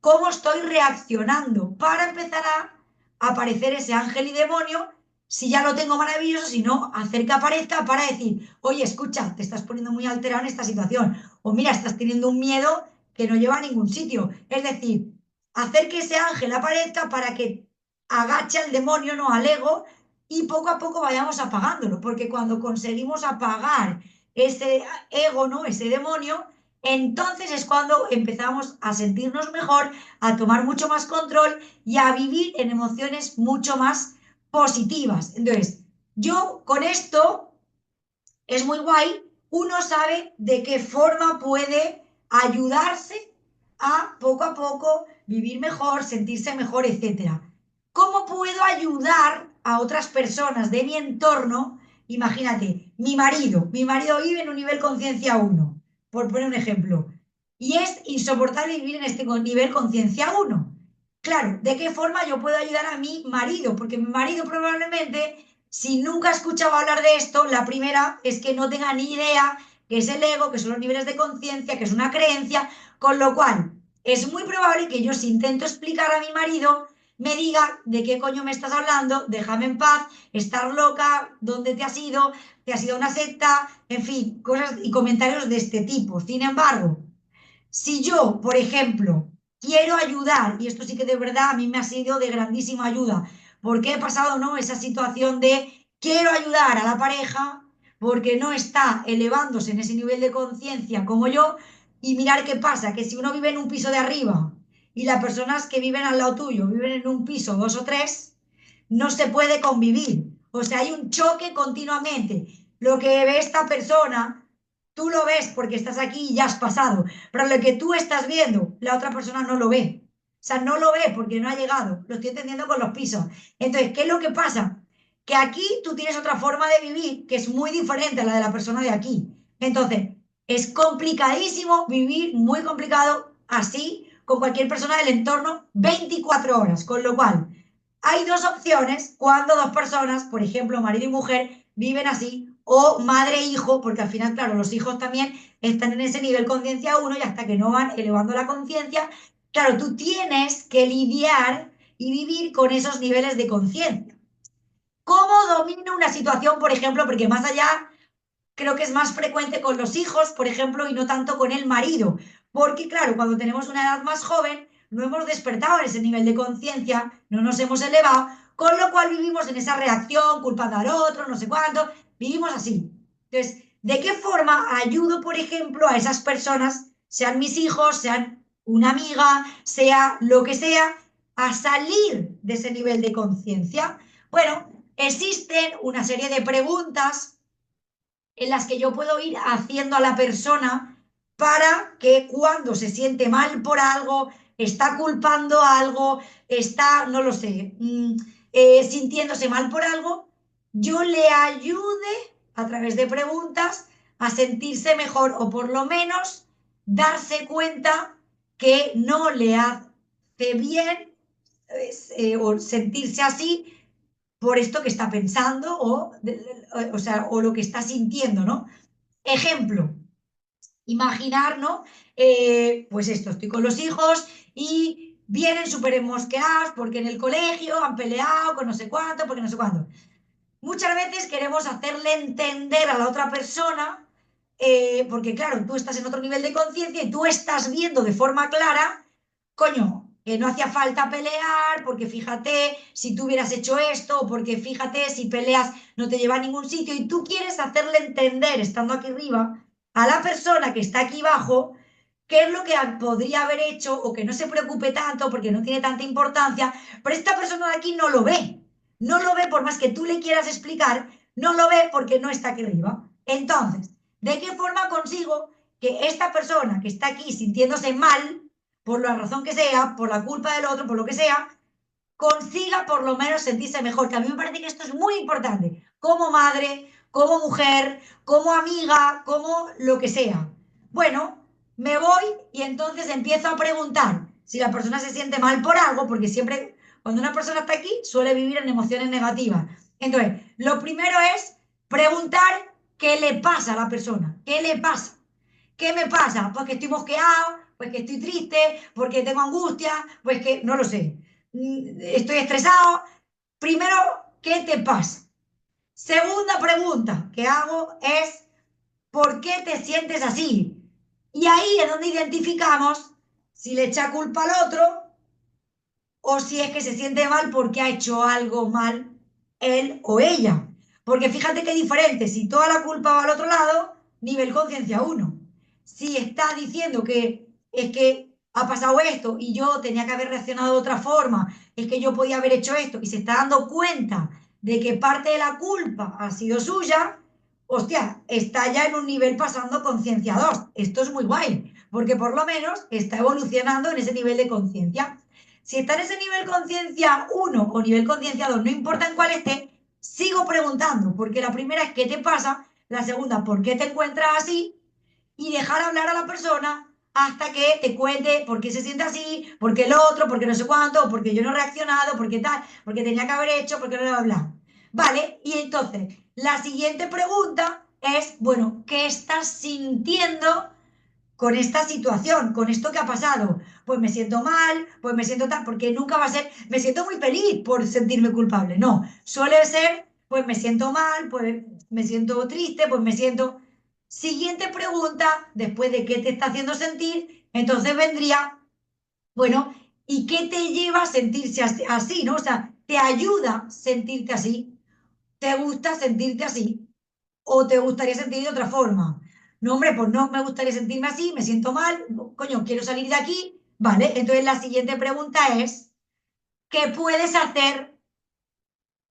cómo estoy reaccionando para empezar a aparecer ese ángel y demonio. Si ya lo tengo maravilloso, si no, hacer que aparezca para decir, oye, escucha, te estás poniendo muy alterado en esta situación, o mira, estás teniendo un miedo que no lleva a ningún sitio. Es decir, hacer que ese ángel aparezca para que agache al demonio, no al ego, y poco a poco vayamos apagándolo, porque cuando conseguimos apagar ese ego, ¿no? Ese demonio, entonces es cuando empezamos a sentirnos mejor, a tomar mucho más control y a vivir en emociones mucho más positivas. Entonces, yo con esto es muy guay, uno sabe de qué forma puede ayudarse a poco vivir mejor, sentirse mejor, etcétera. ¿Cómo puedo ayudar a otras personas de mi entorno? Imagínate, mi marido vive en un nivel conciencia 1, por poner un ejemplo, y es insoportable vivir en este nivel conciencia 1. Claro, ¿de qué forma yo puedo ayudar a mi marido? Porque mi marido probablemente, si nunca ha escuchado hablar de esto, la primera es que no tenga ni idea qué es el ego, qué son los niveles de conciencia, qué es una creencia, con lo cual es muy probable que yo, si intento explicar a mi marido, me diga de qué coño me estás hablando, déjame en paz, estar loca, dónde te has ido a una secta, en fin, cosas y comentarios de este tipo. Sin embargo, si yo, por ejemplo, quiero ayudar, y esto sí que de verdad a mí me ha sido de grandísima ayuda, porque he pasado, ¿no? Esa situación de quiero ayudar a la pareja porque no está elevándose en ese nivel de conciencia como yo, y mirar qué pasa, que si uno vive en un piso de arriba y las personas que viven al lado tuyo viven en un piso 2 o 3, no se puede convivir. O sea, hay un choque continuamente. Lo que ve esta persona, tú lo ves porque estás aquí y ya has pasado, pero lo que tú estás viendo, la otra persona no lo ve. O sea, no lo ve porque no ha llegado. Lo estoy entendiendo con los pisos. Entonces, ¿qué es lo que pasa? Que aquí tú tienes otra forma de vivir que es muy diferente a la de la persona de aquí. Entonces, es complicadísimo vivir, muy complicado, así, con cualquier persona del entorno 24 horas. Con lo cual, hay 2 opciones cuando 2 personas, por ejemplo, marido y mujer, viven así, o madre e hijo, porque al final, claro, los hijos también están en ese nivel conciencia 1 y hasta que no van elevando la conciencia, claro, tú tienes que lidiar y vivir con esos niveles de conciencia. ¿Cómo domino una situación, por ejemplo? Porque más allá, creo que es más frecuente con los hijos, por ejemplo, y no tanto con el marido. Porque, claro, cuando tenemos una edad más joven, no hemos despertado en ese nivel de conciencia, no nos hemos elevado, con lo cual vivimos en esa reacción, culpando al otro, no sé cuánto, vivimos así. Entonces, ¿de qué forma ayudo, por ejemplo, a esas personas, sean mis hijos, sean una amiga, sea lo que sea, a salir de ese nivel de conciencia? Bueno, existen una serie de preguntas en las que yo puedo ir haciendo a la persona para que cuando se siente mal por algo, está culpando algo, está, no lo sé, sintiéndose mal por algo, yo le ayude a través de preguntas a sentirse mejor o por lo menos darse cuenta que no le hace bien o sentirse así por esto que está pensando o sea, o lo que está sintiendo, ¿no? Ejemplo, imaginar, ¿no? Pues esto, estoy con los hijos y vienen súper mosqueados porque en el colegio han peleado con no sé cuánto, porque no sé cuánto. Muchas veces queremos hacerle entender a la otra persona, porque claro, tú estás en otro nivel de conciencia y tú estás viendo de forma clara, coño, que no hacía falta pelear, porque fíjate si tú hubieras hecho esto, o porque fíjate si peleas no te lleva a ningún sitio, y tú quieres hacerle entender, estando aquí arriba, a la persona que está aquí abajo, qué es lo que podría haber hecho, o que no se preocupe tanto, porque no tiene tanta importancia, pero esta persona de aquí no lo ve. No lo ve por más que tú le quieras explicar, no lo ve porque no está aquí arriba. Entonces, ¿de qué forma consigo que esta persona que está aquí sintiéndose mal, por la razón que sea, por la culpa del otro, por lo que sea, consiga por lo menos sentirse mejor? Que a mí me parece que esto es muy importante, como madre, como mujer, como amiga, como lo que sea. Bueno, me voy y entonces empiezo a preguntar si la persona se siente mal por algo, porque siempre cuando una persona está aquí suele vivir en emociones negativas. Entonces, lo primero es preguntar qué le pasa a la persona, qué le pasa. ¿Qué me pasa? Pues que estoy mosqueado, pues que estoy triste, porque tengo angustia, pues que no lo sé. Estoy estresado. Primero, ¿qué te pasa? Segunda pregunta que hago es, ¿por qué te sientes así? Y ahí es donde identificamos si le echa culpa al otro o si es que se siente mal porque ha hecho algo mal él o ella. Porque fíjate qué diferente, si toda la culpa va al otro lado, nivel conciencia uno. Si está diciendo que es que ha pasado esto y yo tenía que haber reaccionado de otra forma, es que yo podía haber hecho esto y se está dando cuenta de que parte de la culpa ha sido suya, hostia, está ya en un nivel pasando conciencia 2. Esto es muy guay, porque por lo menos está evolucionando en ese nivel de conciencia. Si está en ese nivel conciencia 1 o nivel conciencia 2, no importa en cuál esté, sigo preguntando, porque la primera es ¿qué te pasa? La segunda, ¿por qué te encuentras así? Y dejar hablar a la persona hasta que te cuente por qué se siente así, por qué el otro, por qué no sé cuánto, porque yo no he reaccionado, porque tal, porque tenía que haber hecho, porque no lo he hablado. Vale, y entonces la siguiente pregunta es, bueno, ¿qué estás sintiendo con esta situación, con esto que ha pasado? Pues me siento mal, pues me siento tal, porque nunca va a ser, me siento muy feliz por sentirme culpable. No, suele ser, pues me siento mal, pues me siento triste, pues me siento... Siguiente pregunta, después de qué te está haciendo sentir, entonces vendría, bueno, ¿y qué te lleva a sentirse así, no? O sea, ¿te ayuda a sentirte así? ¿Te gusta sentirte así? ¿O te gustaría sentir de otra forma? No, hombre, pues no me gustaría sentirme así, me siento mal, coño, quiero salir de aquí. Vale, entonces la siguiente pregunta es, ¿qué puedes hacer?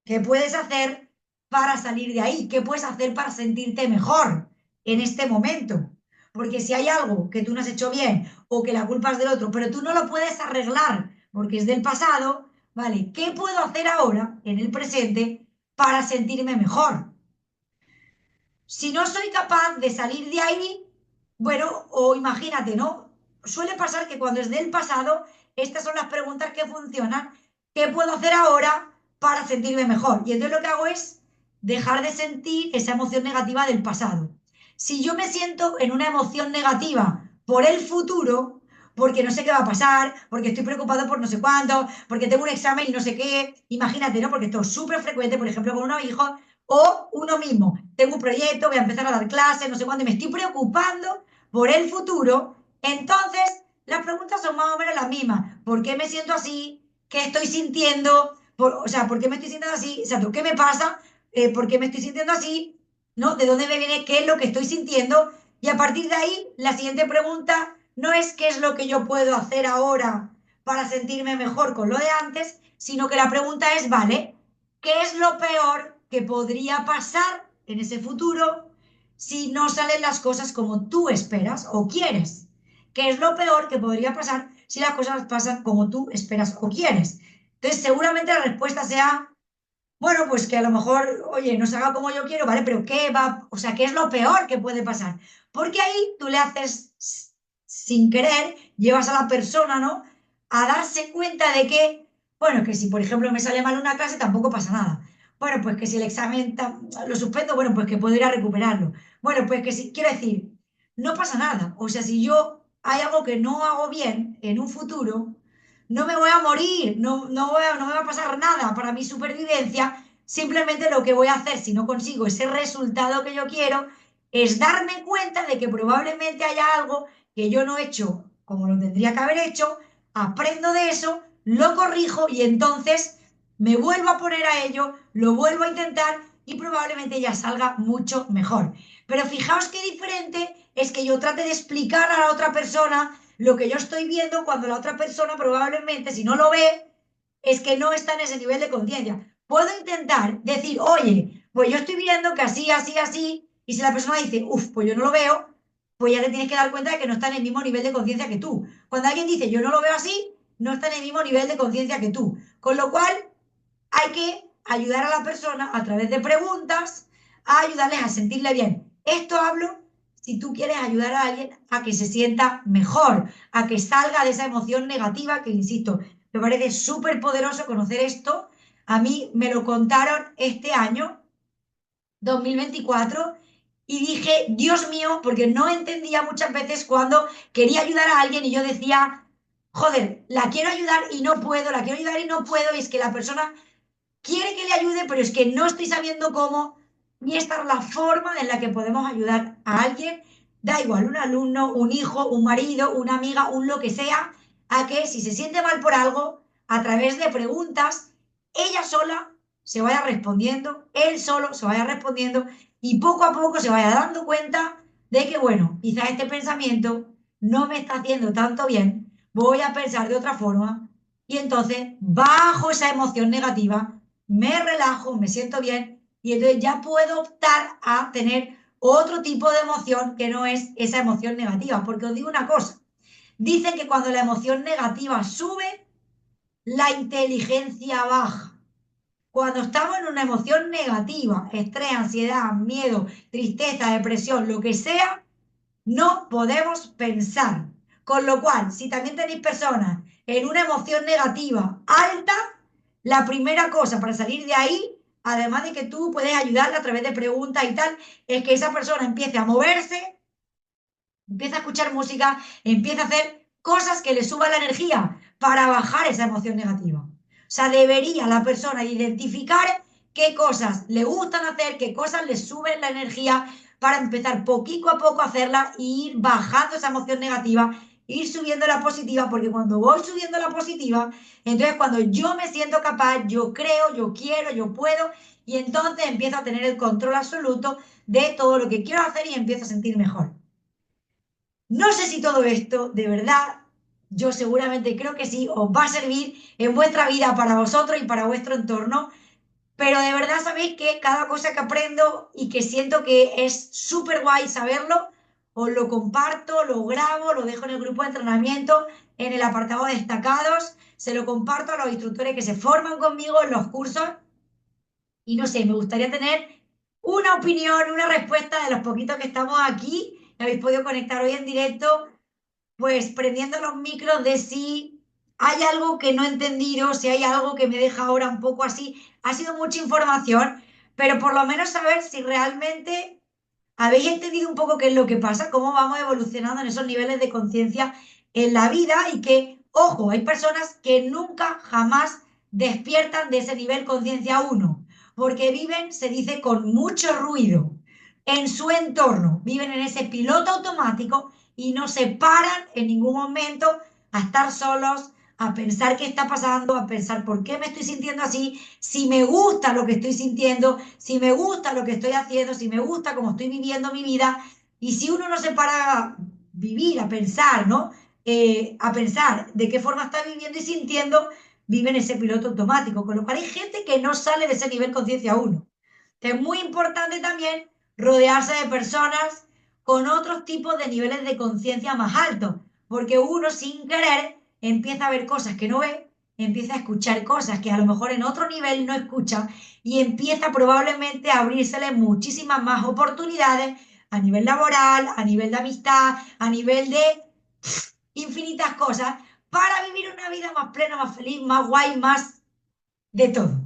¿Qué puedes hacer para salir de ahí? ¿Qué puedes hacer para sentirte mejor en este momento? Porque si hay algo que tú no has hecho bien o que la culpa es del otro, pero tú no lo puedes arreglar porque es del pasado, ¿vale? ¿Qué puedo hacer ahora, en el presente, para sentirme mejor? Si no soy capaz de salir de ahí, bueno, o imagínate, ¿no? Suele pasar que cuando es del pasado, estas son las preguntas que funcionan. ¿Qué puedo hacer ahora para sentirme mejor? Y entonces lo que hago es dejar de sentir esa emoción negativa del pasado. Si yo me siento en una emoción negativa por el futuro, porque no sé qué va a pasar, porque estoy preocupado por no sé cuánto, porque tengo un examen y no sé qué, imagínate, ¿no? Porque esto es súper frecuente, por ejemplo, con unos hijos, o uno mismo, tengo un proyecto, voy a empezar a dar clases, no sé cuándo, y me estoy preocupando por el futuro. Entonces, las preguntas son más o menos las mismas. ¿Por qué me siento así? ¿Qué estoy sintiendo? O sea, ¿por qué me estoy sintiendo así? O sea, ¿qué me pasa? ¿Por qué me estoy sintiendo así? ¿No? ¿De dónde me viene? ¿Qué es lo que estoy sintiendo? Y a partir de ahí, la siguiente pregunta no es qué es lo que yo puedo hacer ahora para sentirme mejor con lo de antes, sino que la pregunta es, vale, ¿qué es lo peor que podría pasar en ese futuro si no salen las cosas como tú esperas o quieres? ¿Qué es lo peor que podría pasar si las cosas pasan como tú esperas o quieres? Entonces, seguramente la respuesta sea, bueno, pues que a lo mejor, oye, no se haga como yo quiero, ¿vale? Pero ¿qué va? O sea, ¿qué es lo peor que puede pasar? Porque ahí tú le haces, sin querer, llevas a la persona, ¿no? A darse cuenta de que, bueno, que si por ejemplo me sale mal una clase tampoco pasa nada. Bueno, pues que si el examen lo suspendo, bueno, pues que puedo ir a recuperarlo. Bueno, pues que si, quiero decir, no pasa nada. O sea, si yo hay algo que no hago bien en un futuro, no me voy a morir, no me va a pasar nada para mi supervivencia. Simplemente lo que voy a hacer si no consigo ese resultado que yo quiero es darme cuenta de que probablemente haya algo que yo no he hecho como lo tendría que haber hecho, aprendo de eso, lo corrijo y entonces me vuelvo a poner a ello, lo vuelvo a intentar y probablemente ya salga mucho mejor. Pero fijaos qué diferente es que yo trate de explicar a la otra persona lo que yo estoy viendo cuando la otra persona probablemente, si no lo ve, es que no está en ese nivel de conciencia. Puedo intentar decir, oye, pues yo estoy viendo que así, así, así, y si la persona dice, uff, pues yo no lo veo, pues ya te tienes que dar cuenta de que no está en el mismo nivel de conciencia que tú. Cuando alguien dice, yo no lo veo así, no está en el mismo nivel de conciencia que tú. Con lo cual, hay que ayudar a la persona a través de preguntas, a ayudarles a sentirle bien. Esto hablo si tú quieres ayudar a alguien a que se sienta mejor, a que salga de esa emoción negativa, que insisto, me parece súper poderoso conocer esto. A mí me lo contaron este año, 2024, y dije, Dios mío, porque no entendía muchas veces cuando quería ayudar a alguien y yo decía, joder, la quiero ayudar y no puedo, la quiero ayudar y no puedo, y es que la persona quiere que le ayude, pero es que no estoy sabiendo cómo, ni esta es la forma en la que podemos ayudar a alguien, da igual, un alumno, un hijo, un marido, una amiga, un lo que sea, a que si se siente mal por algo, a través de preguntas, ella sola se vaya respondiendo, él solo se vaya respondiendo y poco a poco se vaya dando cuenta de que, bueno, quizás este pensamiento no me está haciendo tanto bien, voy a pensar de otra forma y entonces bajo esa emoción negativa, me relajo, me siento bien y entonces ya puedo optar a tener otro tipo de emoción que no es esa emoción negativa. Porque os digo una cosa, dicen que cuando la emoción negativa sube, la inteligencia baja. Cuando estamos en una emoción negativa, estrés, ansiedad, miedo, tristeza, depresión, lo que sea, no podemos pensar. Con lo cual, si también tenéis personas en una emoción negativa alta, la primera cosa para salir de ahí, además de que tú puedes ayudarla a través de preguntas y tal, es que esa persona empiece a moverse, empieza a escuchar música, empieza a hacer cosas que le suban la energía para bajar esa emoción negativa. O sea, debería la persona identificar qué cosas le gustan hacer, qué cosas le suben la energía para empezar poquito a poco a hacerla e ir bajando esa emoción negativa, ir subiendo la positiva, porque cuando voy subiendo la positiva, entonces cuando yo me siento capaz, yo creo, yo quiero, yo puedo, y entonces empiezo a tener el control absoluto de todo lo que quiero hacer y empiezo a sentir mejor. No sé si todo esto, de verdad, yo seguramente creo que sí, os va a servir en vuestra vida para vosotros y para vuestro entorno, pero de verdad sabéis que cada cosa que aprendo y que siento que es súper guay saberlo, os lo comparto, lo grabo, lo dejo en el grupo de entrenamiento, en el apartado de destacados, se lo comparto a los instructores que se forman conmigo en los cursos y no sé, me gustaría tener una opinión, una respuesta de los poquitos que estamos aquí, que habéis podido conectar hoy en directo, pues prendiendo los micros de si hay algo que no he entendido, si hay algo que me deja ahora un poco así. Ha sido mucha información, pero por lo menos saber si realmente habéis entendido un poco qué es lo que pasa, cómo vamos evolucionando en esos niveles de conciencia en la vida y que, ojo, hay personas que nunca, jamás despiertan de ese nivel conciencia uno, porque viven, se dice, con mucho ruido en su entorno, viven en ese piloto automático y no se paran en ningún momento a estar solos, a pensar qué está pasando, a pensar por qué me estoy sintiendo así, si me gusta lo que estoy sintiendo, si me gusta lo que estoy haciendo, si me gusta cómo estoy viviendo mi vida. Y si uno no se para a vivir, a pensar, ¿no? A pensar de qué forma está viviendo y sintiendo, vive en ese piloto automático. Con lo cual hay gente que no sale de ese nivel conciencia uno. Es muy importante también rodearse de personas con otros tipos de niveles de conciencia más altos, porque uno sin querer empieza a ver cosas que no ve, empieza a escuchar cosas que a lo mejor en otro nivel no escucha y empieza probablemente a abrírsele muchísimas más oportunidades a nivel laboral, a nivel de amistad, a nivel de infinitas cosas para vivir una vida más plena, más feliz, más guay, más de todo.